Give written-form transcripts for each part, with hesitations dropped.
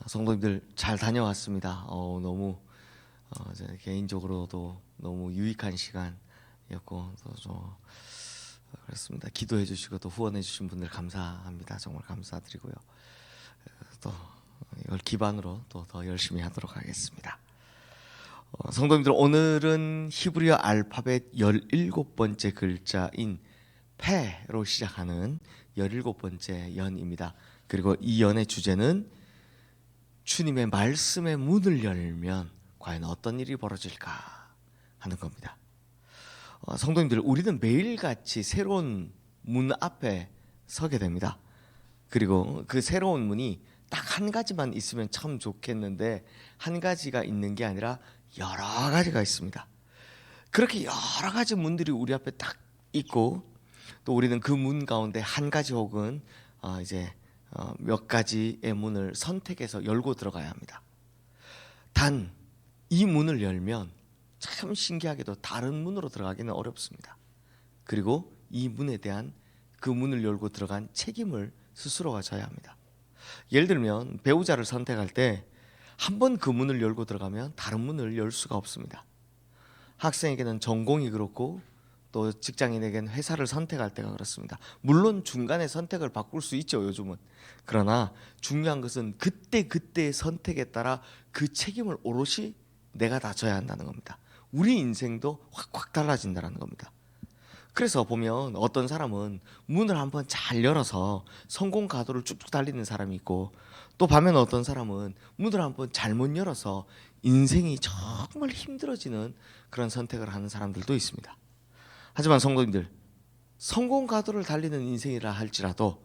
성도님들 잘 다녀왔습니다. 너무 개인적으로도 너무 유익한 시간이었고 또 그렇습니다. 기도해 주시고 또 후원해 주신 분들 감사합니다. 정말 감사드리고요. 또 이걸 기반으로 또 더 열심히 하도록 하겠습니다. 성도님들, 오늘은 히브리어 알파벳 17번째 글자인 패로 시작하는 17번째 연입니다. 그리고 이 연의 주제는 주님의 말씀의 문을 열면 과연 어떤 일이 벌어질까 하는 겁니다. 성도님들, 우리는 매일같이 새로운 문 앞에 서게 됩니다. 그리고 그 새로운 문이 딱 한 가지만 있으면 참 좋겠는데 한 가지가 있는 게 아니라 여러 가지가 있습니다. 그렇게 여러 가지 문들이 우리 앞에 딱 있고 또 우리는 그 문 가운데 한 가지 혹은 몇 가지의 문을 선택해서 열고 들어가야 합니다. 단 이 문을 열면 참 신기하게도 다른 문으로 들어가기는 어렵습니다. 그리고 이 문에 대한 그 문을 열고 들어간 책임을 스스로가 져야 합니다. 예를 들면 배우자를 선택할 때 한 번 그 문을 열고 들어가면 다른 문을 열 수가 없습니다. 학생에게는 전공이 그렇고 또 직장인에게는 회사를 선택할 때가 그렇습니다. 물론 중간에 선택을 바꿀 수 있죠, 요즘은. 그러나 중요한 것은 그때그때의 선택에 따라 그 책임을 오롯이 내가 다 져야 한다는 겁니다. 우리 인생도 확확 달라진다는 겁니다. 그래서 보면 어떤 사람은 문을 한번 잘 열어서 성공 가도를 쭉쭉 달리는 사람이 있고, 또 반면 어떤 사람은 문을 한번 잘못 열어서 인생이 정말 힘들어지는 그런 선택을 하는 사람들도 있습니다. 하지만 성도님들, 성공 가도를 달리는 인생이라 할지라도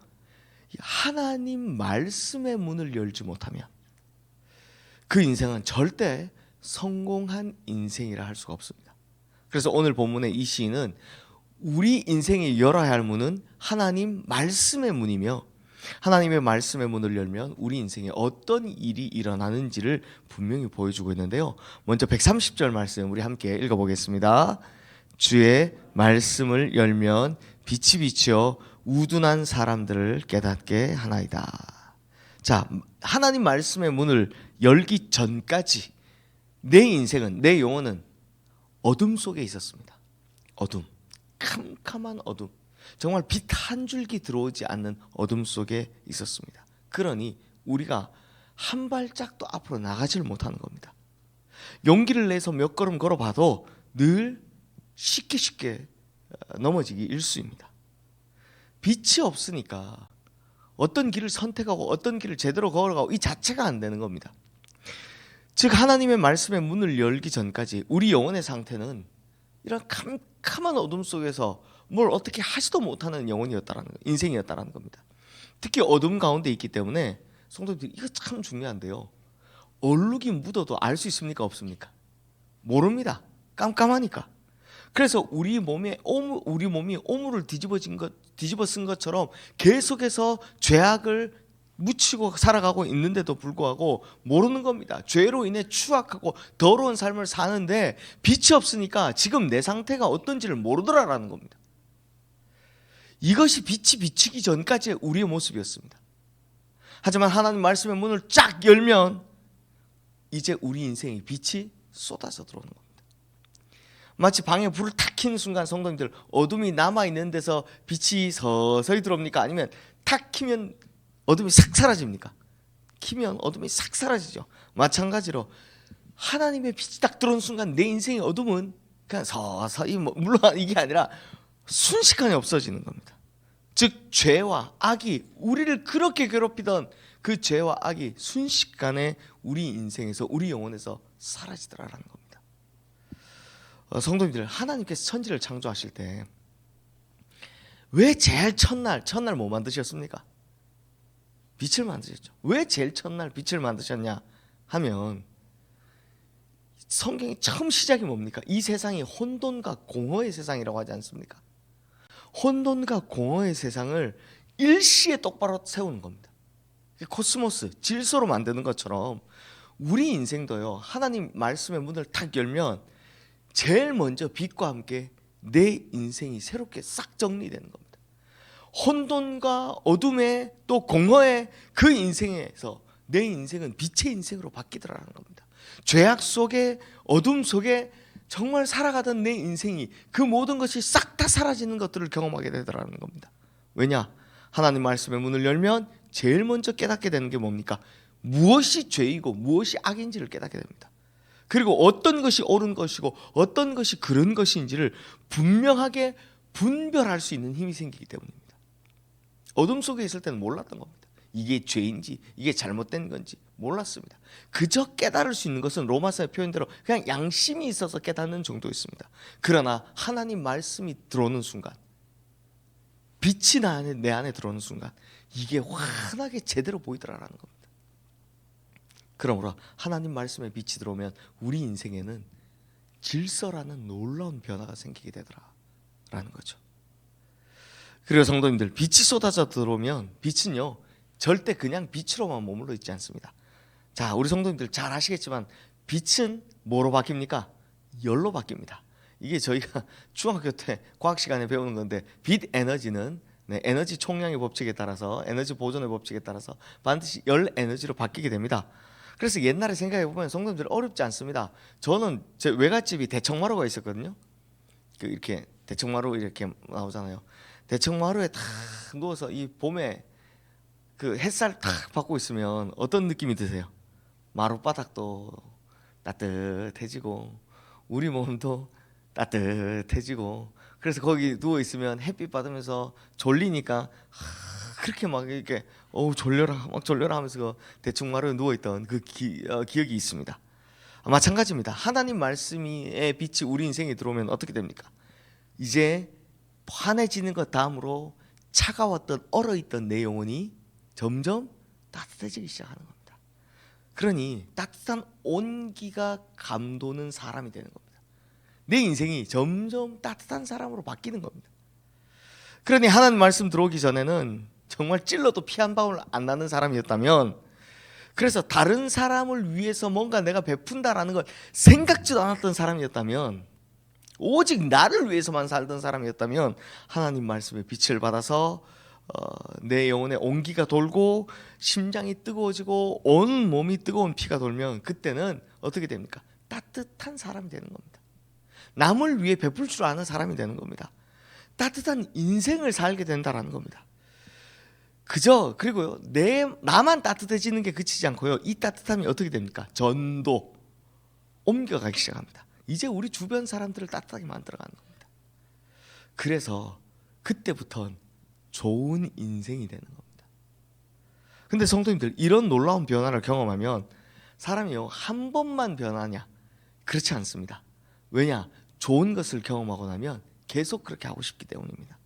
하나님 말씀의 문을 열지 못하면 그 인생은 절대 성공한 인생이라 할 수가 없습니다. 그래서 오늘 본문의 이 시인은 우리 인생이 열어야 할 문은 하나님 말씀의 문이며, 하나님의 말씀의 문을 열면 우리 인생에 어떤 일이 일어나는지를 분명히 보여주고 있는데요. 먼저 130절 말씀 우리 함께 읽어보겠습니다. 주의 말씀을 열면 빛이 비치어 우둔한 사람들을 깨닫게 하나이다. 자, 하나님 말씀의 문을 열기 전까지 내 인생은, 내 영혼은 어둠 속에 있었습니다. 어둠, 캄캄한 어둠, 정말 빛 한 줄기 들어오지 않는 어둠 속에 있었습니다. 그러니 우리가 한 발짝도 앞으로 나가질 못하는 겁니다. 용기를 내서 몇 걸음 걸어봐도 늘 쉽게 넘어지기 일쑤입니다. 빛이 없으니까 어떤 길을 선택하고 어떤 길을 제대로 걸어가고 이 자체가 안 되는 겁니다. 즉 하나님의 말씀의 문을 열기 전까지 우리 영혼의 상태는 이런 캄캄한 어둠 속에서 뭘 어떻게 하지도 못하는 영혼이었다라는 거, 인생이었다라는 겁니다. 특히 어둠 가운데 있기 때문에 성도님들, 이거 참 중요한데요. 얼룩이 묻어도 알 수 있습니까, 없습니까? 모릅니다. 깜깜하니까. 그래서 우리 몸이 오물을 뒤집어 쓴 것처럼 계속해서 죄악을 묻히고 살아가고 있는데도 불구하고 모르는 겁니다. 죄로 인해 추악하고 더러운 삶을 사는데 빛이 없으니까 지금 내 상태가 어떤지를 모르더라라는 겁니다. 이것이 빛이 비치기 전까지의 우리의 모습이었습니다. 하지만 하나님 말씀의 문을 쫙 열면 이제 우리 인생의 빛이 쏟아져 들어오는 겁니다. 마치 방에 불을 탁 켜는 순간 성도님들, 어둠이 남아있는 데서 빛이 서서히 들어옵니까? 아니면 탁 켜면 어둠이 싹 사라집니까? 키면 어둠이 싹 사라지죠. 마찬가지로 하나님의 빛이 딱 들어온 순간 내 인생의 어둠은 그냥 서서히, 물론 이게 아니라 순식간에 없어지는 겁니다. 즉 죄와 악이, 우리를 그렇게 괴롭히던 그 죄와 악이 순식간에 우리 인생에서, 우리 영혼에서 사라지더라라는 겁니다. 성도님들, 하나님께서 천지를 창조하실 때 왜 제일 첫날 뭐 만드셨습니까? 빛을 만드셨죠. 왜 제일 첫날 빛을 만드셨냐 하면 성경의 처음 시작이 뭡니까? 이 세상이 혼돈과 공허의 세상이라고 하지 않습니까? 혼돈과 공허의 세상을 일시에 똑바로 세우는 겁니다. 코스모스, 질서로 만드는 것처럼 우리 인생도요, 하나님 말씀의 문을 탁 열면 제일 먼저 빛과 함께 내 인생이 새롭게 싹 정리되는 겁니다. 혼돈과 어둠의 또 공허의 그 인생에서 내 인생은 빛의 인생으로 바뀌더라는 겁니다. 죄악 속에, 어둠 속에 정말 살아가던 내 인생이 그 모든 것이 싹 다 사라지는 것들을 경험하게 되더라는 겁니다. 왜냐? 하나님 말씀의 문을 열면 제일 먼저 깨닫게 되는 게 뭡니까? 무엇이 죄이고 무엇이 악인지를 깨닫게 됩니다. 그리고 어떤 것이 옳은 것이고 어떤 것이 그른 것인지를 분명하게 분별할 수 있는 힘이 생기기 때문입니다. 어둠 속에 있을 때는 몰랐던 겁니다. 이게 죄인지 이게 잘못된 건지 몰랐습니다. 그저 깨달을 수 있는 것은 로마서의 표현대로 그냥 양심이 있어서 깨닫는 정도였습니다. 그러나 하나님 말씀이 들어오는 순간, 빛이 내 안에 들어오는 순간 이게 환하게 제대로 보이더라라는 겁니다. 그러므로 하나님 말씀에 빛이 들어오면 우리 인생에는 질서라는 놀라운 변화가 생기게 되더라라는 거죠. 그리고 성도님들, 빛이 쏟아져 들어오면 빛은요 절대 그냥 빛으로만 머물러 있지 않습니다. 자, 우리 성도님들 잘 아시겠지만 빛은 뭐로 바뀝니까? 열로 바뀝니다. 이게 저희가 중학교 때 과학 시간에 배우는 건데, 빛 에너지는 에너지 총량의 법칙에 따라서, 에너지 보존의 법칙에 따라서 반드시 열 에너지로 바뀌게 됩니다. 그래서 옛날에 생각해 보면 성도님들 어렵지 않습니다. 저는 제 외갓집이 대청마루가 있었거든요. 그 이렇게 대청마루 이렇게 나오잖아요. 대청마루에 탁 누워서 이 봄에 그 햇살 탁 받고 있으면 어떤 느낌이 드세요? 마룻바닥도 따뜻해지고 우리 몸도 따뜻해지고, 그래서 거기 누워 있으면 햇빛 받으면서 졸리니까 그렇게 막 이렇게 졸려라 막 졸려라 하면서 대청마루에 누워 있던 그 기억이 있습니다. 마찬가지입니다. 하나님 말씀의 빛이 우리 인생에 들어오면 어떻게 됩니까? 이제 환해지는 것 다음으로 차가웠던 얼어있던 내 영혼이 점점 따뜻해지기 시작하는 겁니다. 그러니 따뜻한 온기가 감도는 사람이 되는 겁니다. 내 인생이 점점 따뜻한 사람으로 바뀌는 겁니다. 그러니 하나님 말씀 들어오기 전에는 정말 찔러도 피 한 방울 안 나는 사람이었다면, 그래서 다른 사람을 위해서 뭔가 내가 베푼다라는 걸 생각지도 않았던 사람이었다면, 오직 나를 위해서만 살던 사람이었다면 하나님 말씀의 빛을 받아서 내 영혼에 온기가 돌고 심장이 뜨거워지고 온 몸이 뜨거운 피가 돌면 그때는 어떻게 됩니까? 따뜻한 사람이 되는 겁니다. 남을 위해 베풀 줄 아는 사람이 되는 겁니다. 따뜻한 인생을 살게 된다라는 겁니다. 그리고요, 나만 따뜻해지는 게 그치지 않고요, 이 따뜻함이 어떻게 됩니까? 전도, 옮겨가기 시작합니다. 이제 우리 주변 사람들을 따뜻하게 만들어가는 겁니다. 그래서 그때부터는 좋은 인생이 되는 겁니다. 근데 성도님들, 이런 놀라운 변화를 경험하면 사람이요 한 번만 변하냐? 그렇지 않습니다. 왜냐? 좋은 것을 경험하고 나면 계속 그렇게 하고 싶기 때문입니다.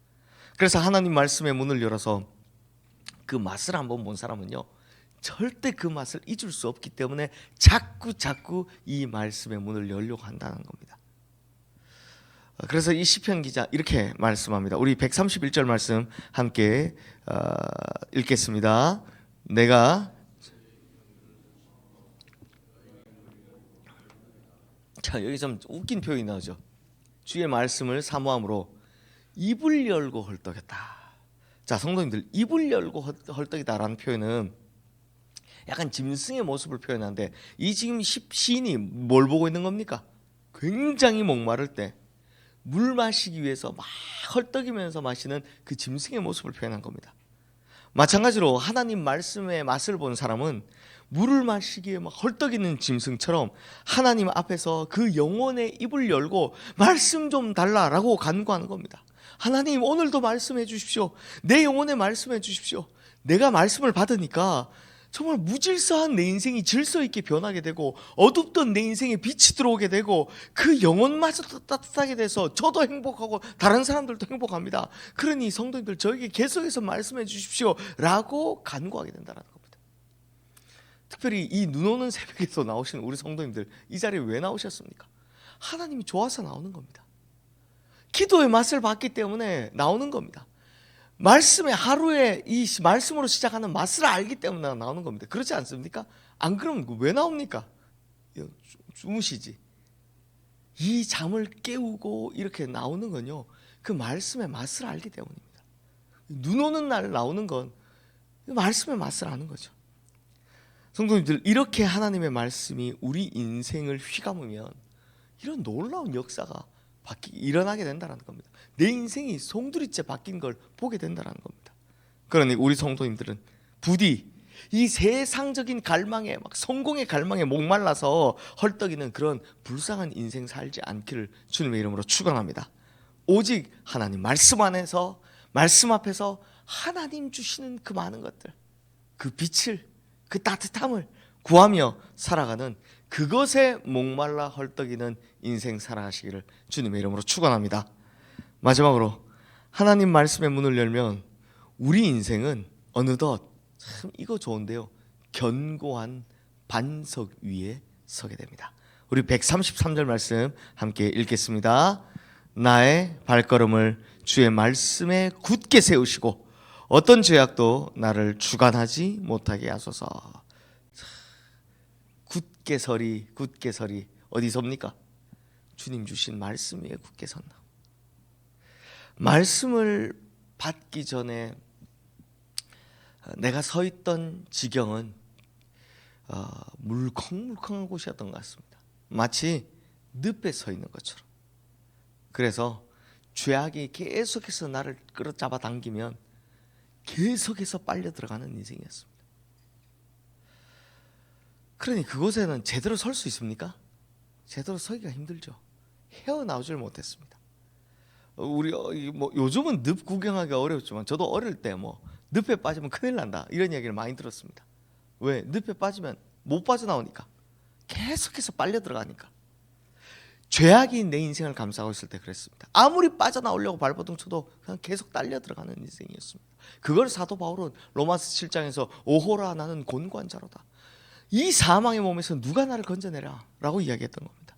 그래서 하나님 말씀의 문을 열어서 그 맛을 한번 본 사람은요 절대 그 맛을 잊을 수 없기 때문에 자꾸 이 말씀의 문을 열려고 한다는 겁니다. 그래서 이 시편 기자 이렇게 말씀합니다. 우리 131절 말씀 함께 읽겠습니다. 자, 여기 좀 웃긴 표현이 나오죠. 주의 말씀을 사모함으로 입을 열고 헐떡였다. 자, 성도님들, 입을 열고 헐떡이다라는 표현은 약간 짐승의 모습을 표현하는데, 이 지금 시인이 뭘 보고 있는 겁니까? 굉장히 목마를 때 물 마시기 위해서 막 헐떡이면서 마시는 그 짐승의 모습을 표현한 겁니다. 마찬가지로 하나님 말씀의 맛을 본 사람은 물을 마시기에 막 헐떡이는 짐승처럼 하나님 앞에서 그 영혼의 입을 열고 말씀 좀 달라라고 간구하는 겁니다. 하나님, 오늘도 말씀해 주십시오. 내 영혼에 말씀해 주십시오. 내가 말씀을 받으니까 정말 무질서한 내 인생이 질서 있게 변하게 되고, 어둡던 내 인생에 빛이 들어오게 되고, 그 영혼마저도 따뜻하게 돼서 저도 행복하고 다른 사람들도 행복합니다. 그러니 성도님들, 저에게 계속해서 말씀해 주십시오 라고 간구하게 된다는 겁니다. 특별히 이 눈 오는 새벽에서 나오시는 우리 성도님들, 이 자리에 왜 나오셨습니까? 하나님이 좋아서 나오는 겁니다. 기도의 맛을 봤기 때문에 나오는 겁니다. 말씀의 하루에 이 말씀으로 시작하는 맛을 알기 때문에 나오는 겁니다. 그렇지 않습니까? 안 그러면 왜 나옵니까? 주무시지. 이 잠을 깨우고 이렇게 나오는 건요, 그 말씀의 맛을 알기 때문입니다. 눈 오는 날 나오는 건 말씀의 맛을 아는 거죠. 성도님들, 이렇게 하나님의 말씀이 우리 인생을 휘감으면 이런 놀라운 역사가 일어나게 된다는 겁니다. 내 인생이 송두리째 바뀐 걸 보게 된다는 겁니다. 그러니 우리 성도님들은 부디 이 세상적인 갈망에, 막 성공의 갈망에 목말라서 헐떡이는 그런 불쌍한 인생 살지 않기를 주님의 이름으로 축원합니다. 오직 하나님 말씀 안에서, 말씀 앞에서 하나님 주시는 그 많은 것들, 그 빛을, 그 따뜻함을 구하며 살아가는, 그것에 목말라 헐떡이는 인생 살아가시기를 주님의 이름으로 축원합니다. 마지막으로 하나님 말씀의 문을 열면 우리 인생은 어느덧, 참 이거 좋은데요, 견고한 반석 위에 서게 됩니다. 우리 133절 말씀 함께 읽겠습니다. 나의 발걸음을 주의 말씀에 굳게 세우시고 어떤 죄악도 나를 주관하지 못하게 하소서. 굳게 서리 어디 섭니까? 주님 주신 말씀 위에 굳게 선다. 말씀을 받기 전에 내가 서 있던 지경은 물컹물컹한 곳이었던 것 같습니다. 마치 늪에 서 있는 것처럼. 그래서 죄악이 계속해서 나를 끌어잡아 당기면 계속해서 빨려 들어가는 인생이었습니다. 그러니 그곳에는 제대로 설 수 있습니까? 제대로 서기가 힘들죠. 헤어나오질 못했습니다. 우리 요즘은 늪 구경하기 어렵지만 저도 어릴 때 늪에 빠지면 큰일 난다 이런 이야기를 많이 들었습니다. 왜? 늪에 빠지면 못 빠져나오니까, 계속해서 빨려 들어가니까. 죄악이 내 인생을 감싸고 있을 때 그랬습니다. 아무리 빠져나오려고 발버둥 쳐도 그냥 계속 딸려 들어가는 인생이었습니다. 그걸 사도 바울은 로마서 7장에서 오호라 나는 곤고한 자로다, 이 사망의 몸에서 누가 나를 건져내라 라고 이야기했던 겁니다.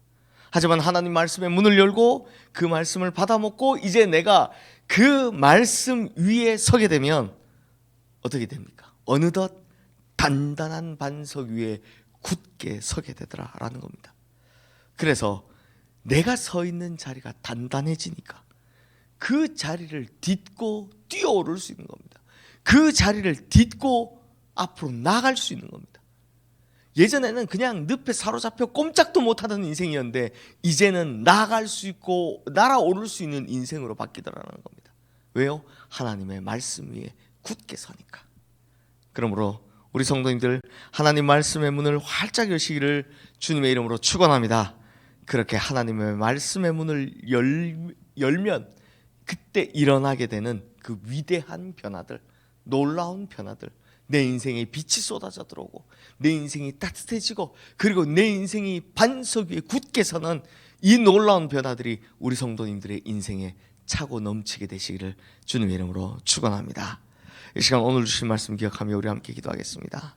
하지만 하나님 말씀의 문을 열고 그 말씀을 받아먹고 이제 내가 그 말씀 위에 서게 되면 어떻게 됩니까? 어느덧 단단한 반석 위에 굳게 서게 되더라라는 겁니다. 그래서 내가 서 있는 자리가 단단해지니까 그 자리를 딛고 뛰어오를 수 있는 겁니다. 그 자리를 딛고 앞으로 나갈 수 있는 겁니다. 예전에는 그냥 늪에 사로잡혀 꼼짝도 못하던 인생이었는데 이제는 나갈 수 있고 날아오를 수 있는 인생으로 바뀌더라는 겁니다. 왜요? 하나님의 말씀 위에 굳게 서니까. 그러므로 우리 성도님들, 하나님 말씀의 문을 활짝 여시기를 주님의 이름으로 축원합니다. 그렇게 하나님의 말씀의 문을 열면 그때 일어나게 되는 그 위대한 변화들, 놀라운 변화들, 내 인생에 빛이 쏟아져 들어오고 내 인생이 따뜻해지고 그리고 내 인생이 반석 위에 굳게 서는 이 놀라운 변화들이 우리 성도님들의 인생에 차고 넘치게 되시기를 주님의 이름으로 축원합니다. 이 시간 오늘 주신 말씀 기억하며 우리 함께 기도하겠습니다.